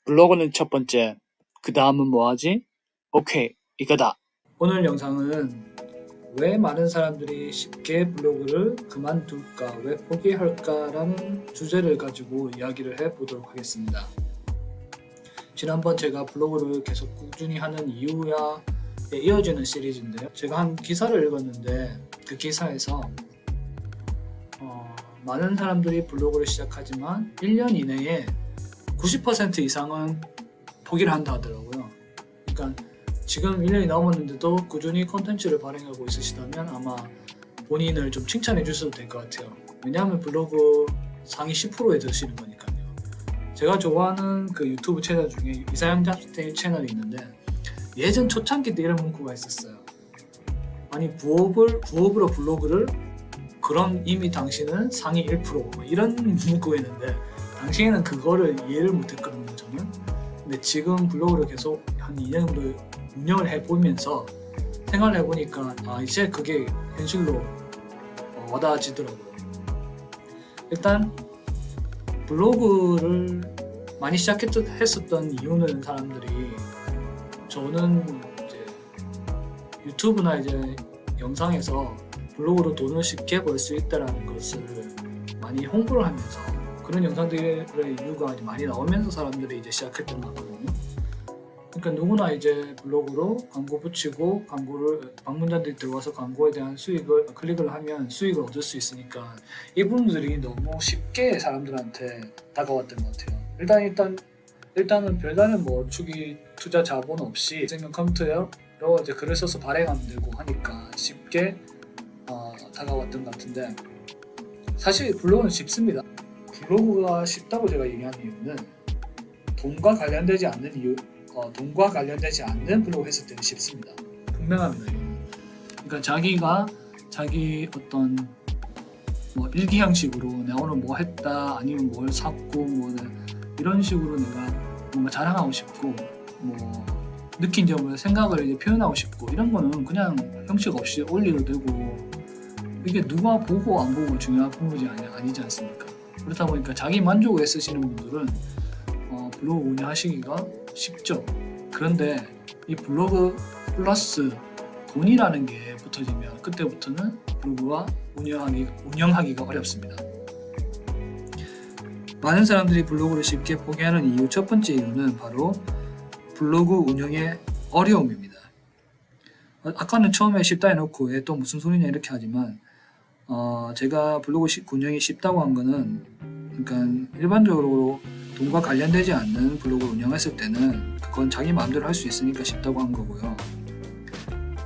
블로그는 첫 번째, 그 다음은 뭐하지? 오케이, 이거다. 오늘 영상은 왜 많은 사람들이 쉽게 블로그를 그만둘까, 왜 포기할까라는 주제를 가지고 이야기를 해보도록 하겠습니다. 지난번 제가 블로그를 계속 꾸준히 하는 이유에 이어지는 시리즈인데요. 제가 한 기사를 읽었는데 그 기사에서 많은 사람들이 블로그를 시작하지만 1년 이내에 90% 이상은 포기를 한다 하더라고요. 그러니까 지금 1년이 넘었는데도 꾸준히 콘텐츠를 발행하고 있으시다면 아마 본인을 좀 칭찬해 주셔도 될 것 같아요. 왜냐하면 블로그 상위 10%에 드시는 거니까요. 제가 좋아하는 그 유튜브 채널 중에 이사영 잡스테이 채널이 있는데 예전 초창기 때 이런 문구가 있었어요. 아니 부업으로 블로그를 그럼 이미 당신은 상위 1% 이런 문구가 있는데 당시에는 그거를 이해를 못했거든요, 저는. 근데 지금 블로그를 계속 한 2년 정도 운영을 해보면서 생각을 해보니까 이제 그게 현실로 와닿아지더라고요. 일단 블로그를 많이 시작했었던 이유는 사람들이 저는 이제 유튜브나 이제 영상에서 블로그로 돈을 쉽게 벌 수 있다는 것을 많이 홍보를 하면서 그런 영상들의 이유가 많이 나오면서 사람들이 이제 시작했던 것 같거든요. 그러니까 누구나 이제 블로그로 광고 붙이고 광고를 방문자들이 들어와서 광고에 대한 수익을 클릭을 하면 수익을 얻을 수 있으니까 이 부분들이 너무 쉽게 사람들한테 다가왔던 것 같아요. 일단은 별다른 뭐 초기 투자 자본 없이 생명 컴퓨터로 이제 글을 써서 발행하면 되고 하니까 쉽게 다가왔던 것 같은데 사실 블로그는 쉽습니다. 블로그가 쉽다고 제가 얘기하는 이유는 돈과 관련되지 않는 블로그 했을 때는 쉽습니다. 분명합니다. 그러니까 자기가 자기 어떤 뭐 일기 형식으로 내가 오늘 뭐 했다 아니면 뭘 샀고 뭐 이런 식으로 내가 뭔가 자랑하고 싶고 뭐 느낀 점을 생각을 이제 표현하고 싶고 이런 거는 그냥 형식 없이 올려도 되고 이게 누가 보고 안 보고 중요한 부분이 아니지 않습니까? 그렇다 보니까 자기 만족을 쓰시는 분들은 블로그 운영하시기가 쉽죠. 그런데 이 블로그 플러스 돈이라는 게 붙어지면 그때부터는 블로그가 운영하기가 어렵습니다. 많은 사람들이 블로그를 쉽게 포기하는 이유 첫 번째 이유는 바로 블로그 운영의 어려움입니다. 아까는 처음에 쉽다 해놓고 왜 또 무슨 소리냐 이렇게 하지만 제가 블로그 운영이 쉽다고 한 거는 그러니까 일반적으로 돈과 관련되지 않는 블로그를 운영했을 때는 그건 자기 마음대로 할 수 있으니까 쉽다고 한 거고요.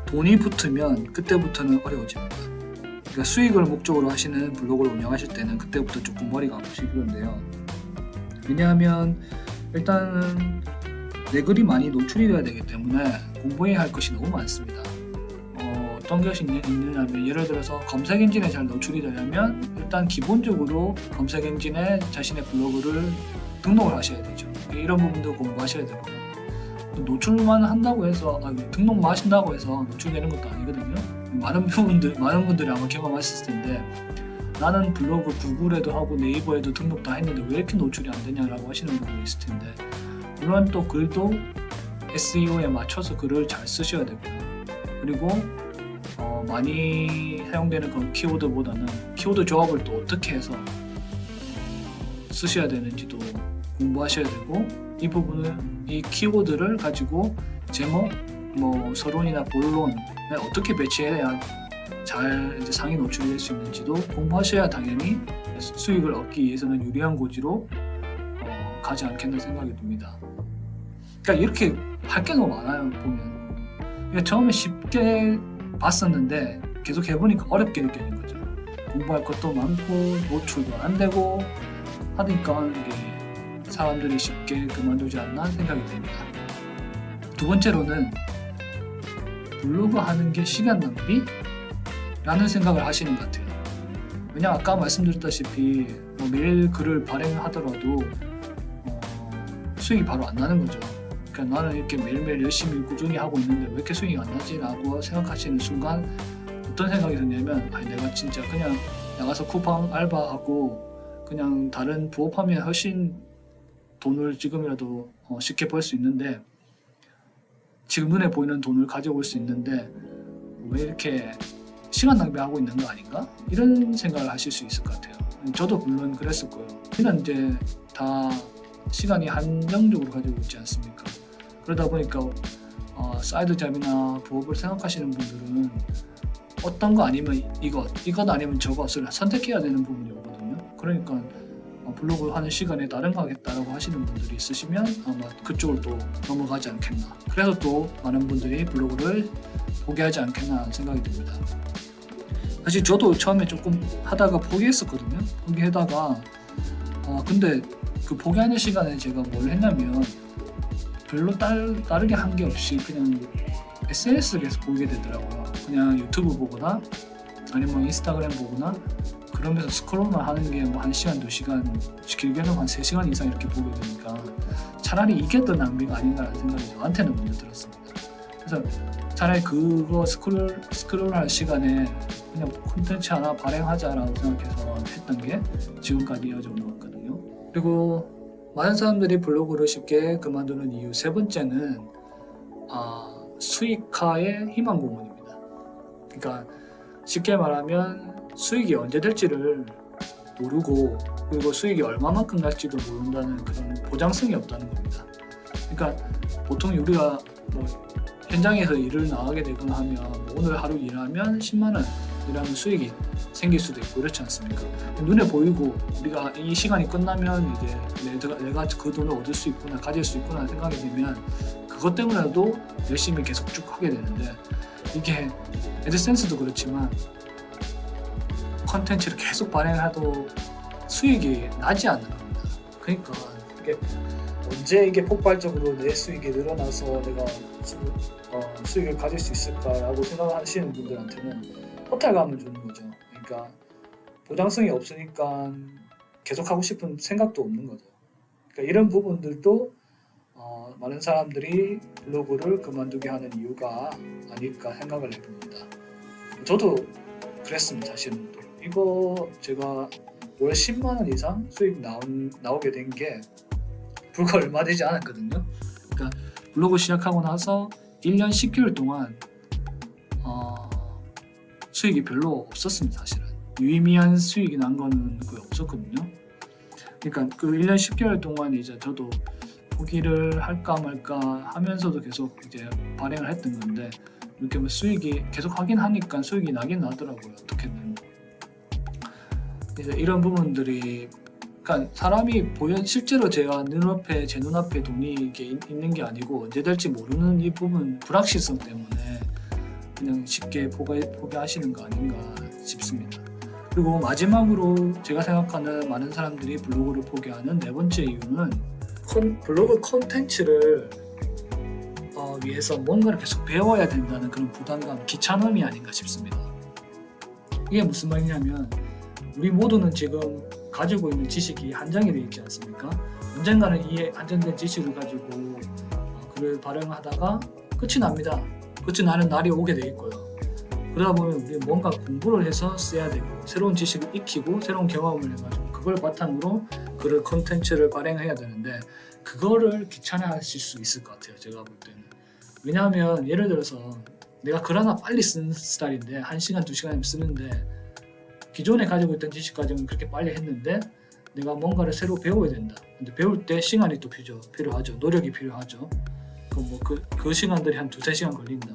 돈이 붙으면 그때부터는 어려워집니다. 그러니까 수익을 목적으로 하시는 블로그를 운영하실 때는 그때부터 조금 머리가 아프시는데요. 왜냐하면 일단은 내 글이 많이 노출이 돼야 되기 때문에 공부해야 할 것이 너무 많습니다. 어떤 것이 있느냐면 예를 들어서 검색 엔진에 잘 노출이 되려면 일단 기본적으로 검색 엔진에 자신의 블로그를 등록을 하셔야 되죠. 이런 부분도 공부하셔야 되고요. 노출만 한다고 해서 등록만 하신다고 해서 노출되는 것도 아니거든요. 많은 분들이 아마 경험하셨을 텐데 나는 블로그 구글에도 하고 네이버에도 등록 다 했는데 왜 이렇게 노출이 안 되냐라고 하시는 분들이 있을 텐데 물론 또 글도 SEO에 맞춰서 글을 잘 쓰셔야 되고요. 그리고 많이 사용되는 그런 키워드보다는 키워드 조합을 또 어떻게 해서 쓰셔야 되는지도 공부하셔야 되고 이 부분은 이 키워드를 가지고 제목, 뭐 서론이나 본론에 어떻게 배치해야 잘 이제 상위 노출이 될 수 있는지도 공부하셔야 당연히 수익을 얻기 위해서는 유리한 고지로 가지 않겠나 생각이 듭니다. 그러니까 이렇게 할 게 너무 많아요 보면. 그러니까 처음에 쉽게 봤었는데 계속 해보니까 어렵게 느껴지는 거죠. 공부할 것도 많고 노출도 안 되고 하니까 이게 사람들이 쉽게 그만두지 않나 생각이 듭니다. 두 번째로는 블로그 하는 게 시간 낭비? 라는 생각을 하시는 것 같아요. 왜냐면 아까 말씀드렸다시피 매일 글을 발행하더라도 수익이 바로 안 나는 거죠. 그러니까 나는 이렇게 매일매일 열심히 꾸준히 하고 있는데 왜 이렇게 수익이 안 나지? 라고 생각하시는 순간 어떤 생각이 드냐면 내가 진짜 그냥 나가서 쿠팡 알바하고 그냥 다른 부업하면 훨씬 돈을 지금이라도 쉽게 벌 수 있는데, 지금 눈에 보이는 돈을 가져올 수 있는데 왜 이렇게 시간 낭비하고 있는 거 아닌가? 이런 생각을 하실 수 있을 것 같아요. 저도 물론 그랬었고요. 우리는 이제 다 시간이 한정적으로 가지고 있지 않습니까? 그러다 보니까 사이드 잡이나 부업을 생각하시는 분들은 어떤 거 아니면 이것 아니면 저것을 선택해야 되는 부분이 오거든요. 그러니까 블로그 하는 시간에 다른 거 하겠다라고 하시는 분들이 있으시면 아마 그쪽으로 또 넘어가지 않겠나. 그래서 또 많은 분들이 블로그를 포기하지 않겠나 하는 생각이 듭니다. 사실 저도 처음에 조금 하다가 포기했었거든요. 포기하다가 근데 그 포기하는 시간에 제가 뭘 했냐면 별로 다르게 한 게 없이 그냥 SNS를 계속 보게 되더라고요. 그냥 유튜브 보거나 아니면 인스타그램 보거나 그러면서 스크롤만 하는 게 뭐 1시간, 2시간, 길게는 한 3시간 이상 이렇게 보게 되니까 차라리 이게 더 낭비가 아닌가라는 생각이 저한테는 먼저 들었습니다. 그래서 차라리 그거 스크롤할 시간에 그냥 콘텐츠 하나 발행하자라고 생각해서 했던 게 지금까지 이어져 온 것 같거든요. 그리고 많은 사람들이 블로그를 쉽게 그만두는 이유 세 번째는 수익화의 희망 고문입니다. 그러니까 쉽게 말하면 수익이 언제 될지를 모르고 그리고 수익이 얼마만큼 날지도 모른다는 그런 보장성이 없다는 겁니다. 그러니까 보통 우리가 뭐 현장에서 일을 나가게 되거나 하면 뭐 오늘 하루 일하면 10만 원 이라는 수익이 생길 수도 있고 그렇지 않습니까? 눈에 보이고 우리가 이 시간이 끝나면 이제 내가 그 돈을 얻을 수 있구나, 가질 수 있구나 생각이 되면 그것 때문에도 열심히 계속 쭉 하게 되는데, 이게 애드센스도 그렇지만 컨텐츠를 계속 발행해도 수익이 나지 않는 겁니다. 그러니까 이게 언제 이게 폭발적으로 내 수익이 늘어나서 내가 수익을 가질 수 있을까라고 생각하시는 분들한테는 허탈감을 주는 거죠. 그러니까 보장성이 없으니까 계속 하고 싶은 생각도 없는 거죠. 그러니까 이런 부분들도 많은 사람들이 블로그를 그만두게 하는 이유가 아닐까 생각을 해봅니다. 저도 그랬습니다. 사실은 이거 제가 월 10만 원 이상 수익 나오게 된 게 불과 얼마 되지 않았거든요. 그러니까 블로그 시작하고 나서 1년 10개월 동안 수익이 별로 없었습니다. 사실은 유의미한 수익이 난 거는 거의 없었거든요. 그러니까 그 1년 10개월 동안 이제 저도 포기를 할까 말까 하면서도 계속 이제 발행을 했던 건데 이렇게 뭐 수익이 계속 하긴 하니까 수익이 나긴 나더라고요. 어떻게든 이제 이런 부분들이 그러니까 사람이 실제로 제 눈앞에 돈이 이게 있는 게 아니고 언제 될지 모르는 이 부분 불확실성 때문에 그냥 쉽게 포기하시는 거 아닌가 싶습니다. 그리고 마지막으로 제가 생각하는 많은 사람들이 블로그를 포기하는 네 번째 이유는 블로그 콘텐츠를 위해서 뭔가를 계속 배워야 된다는 그런 부담감, 귀찮음이 아닌가 싶습니다. 이게 무슨 말이냐면 우리 모두는 지금 가지고 있는 지식이 한정이 되어 있지 않습니까? 언젠가는 이 한정된 지식을 가지고 글을 발행하다가 끝이 납니다. 끝이 나는 날이 오게 돼 있고요. 그러다 보면 우리 뭔가 공부를 해서 써야 되고 새로운 지식을 익히고 새로운 경험을 해가지고 그걸 바탕으로 글을 컨텐츠를 발행해야 되는데 그거를 귀찮아하실 수 있을 것 같아요. 제가 볼 때는. 왜냐하면 예를 들어서 내가 글 하나 빨리 쓰는 스타일인데 1시간, 2시간이면 쓰는데 기존에 가지고 있던 지식 가지고는 그렇게 빨리 했는데 내가 뭔가를 새로 배워야 된다. 근데 배울 때 시간이 또 필요하죠. 노력이 필요하죠. 그 시간들이 한 2-3시간 걸린다.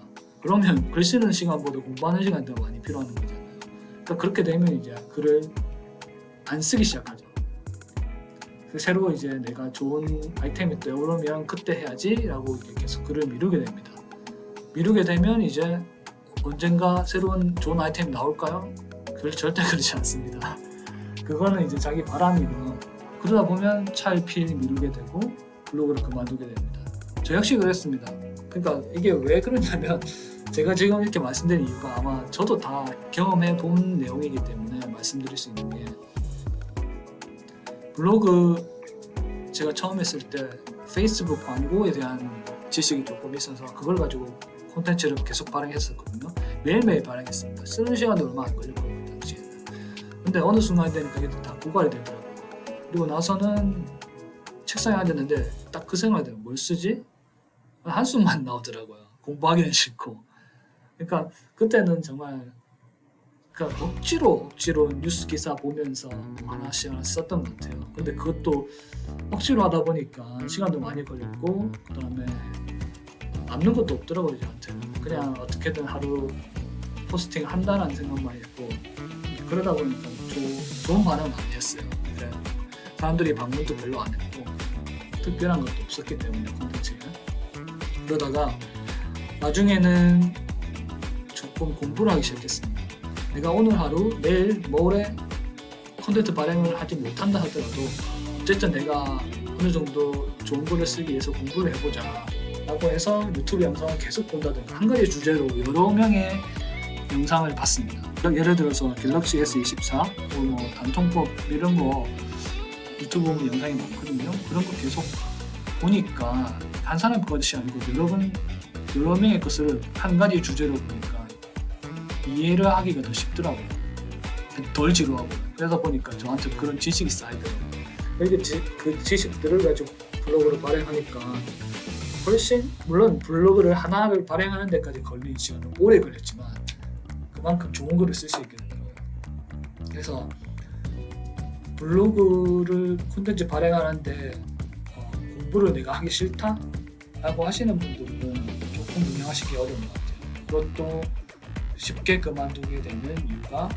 그러면 글 쓰는 시간보다 공부하는 시간이 더 많이 필요한 거잖아요. 그러니까 그렇게 되면 이제 글을 안 쓰기 시작하죠. 새로 이제 내가 좋은 아이템이 떠오르면 그때 해야지라고 이제 계속 글을 미루게 됩니다. 미루게 되면 이제 언젠가 새로운 좋은 아이템이 나올까요? 절대 그렇지 않습니다. 그거는 이제 자기 바람이고 그러다 보면 차일피일 미루게 되고 블로그를 그만두게 됩니다. 저 역시 그랬습니다. 그러니까 이게 왜 그러냐면 제가 지금 이렇게 말씀드린 이유가 아마 저도 다 경험해 본 내용이기 때문에 말씀드릴 수 있는 게 블로그 제가 처음 했을 때 페이스북 광고에 대한 지식이 조금 있어서 그걸 가지고 콘텐츠를 계속 발행했었거든요. 매일매일 발행했습니다. 쓰는 시간도 얼마 안 걸렸거든요. 당시에는. 근데 어느 순간 되니까 이게 다 고갈이 되더라고요. 그리고 나서는 책상에 앉았는데 딱 그 생각이 뭘 쓰지? 한숨만 나오더라고요. 공부하기는 싫고. 그러니까 그때는 정말 그러니까 억지로 뉴스 기사 보면서 하나씩 썼던 것 같아요. 근데 그것도 억지로 하다 보니까 시간도 많이 걸렸고 그다음에 남는 것도 없더라고요 저한테는. 그냥 어떻게든 하루 포스팅 한다는 생각만 했고 그러다 보니까 좋은 반응은 아니었어요. 그래. 사람들이 방문도 별로 안 했고 특별한 것도 없었기 때문에 콘텐츠가. 그러다가 나중에는 조금 공부를 하기 시작했습니다. 내가 오늘 하루, 내일, 모레 콘텐츠 발행을 하지 못한다 하더라도 어쨌든 내가 어느 정도 좋은 글을 쓰기 위해서 공부를 해보자 라고 해서 유튜브 영상을 계속 본다든가 한 가지 주제로 여러 명의 영상을 봤습니다. 예를 들어서 갤럭시 S24, 뭐 단통법 이런 거 유튜브 보면 영상이 많거든요. 그런 거 계속 보니까 한 사람 것이 아니고 여러 명의 것을 한 가지 주제로 보니까 이해를 하기가 더 쉽더라고요. 덜 지루하고. 그러다 보니까 저한테 그런 지식이 쌓이더라고요. 이렇게 그 지식들을 가지고 블로그를 발행하니까 훨씬 물론 블로그를 하나를 발행하는 데까지 걸린 시간은 오래 걸렸지만 그만큼 좋은 글을 쓸 수 있게 되더라고요. 그래서 블로그를 콘텐츠 발행하는데 공부를 내가 하기 싫다? 라고 하시는 분들은 조금 운영하시기 어려운 것 같아요. 그것도 쉽게 그만두게 되는 이유가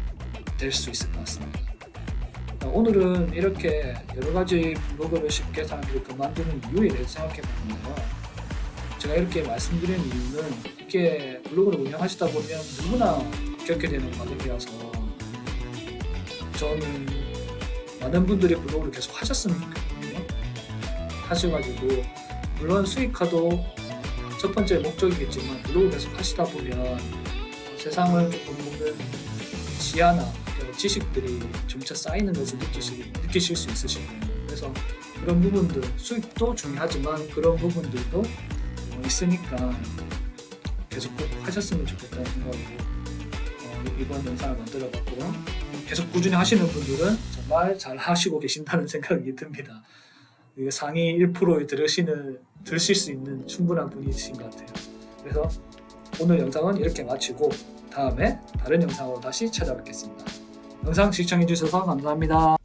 될 수 있을 것 같습니다. 오늘은 이렇게 여러 가지 블로그를 쉽게 사람들이 그만두는 이유에 대해서 생각해 봤는데요. 제가 이렇게 말씀드리는 이유는 이렇게 블로그를 운영하시다 보면 누구나 겪게 되는 과정이라서 저는 많은 분들이 블로그를 계속 하셨으면 좋겠거든요. 하셔가지고 물론 수익화도 첫 번째 목적이겠지만 블로그 계속 하시다 보면 세상을 조금 보는 지하나 지식들이 점차 쌓이는 것을 느끼실 수 있으실 거예요. 그래서 그런 부분들, 수익도 중요하지만 그런 부분들도 있으니까 계속 꼭 하셨으면 좋겠다는 생각으로 이번 영상을 만들어 봤고요. 계속 꾸준히 하시는 분들은 정말 잘 하시고 계신다는 생각이 듭니다. 상위 1%에 들으실 수 있는 충분한 분이신 것 같아요. 그래서 오늘 영상은 이렇게 마치고 다음에 다른 영상으로 다시 찾아뵙겠습니다. 영상 시청해주셔서 감사합니다.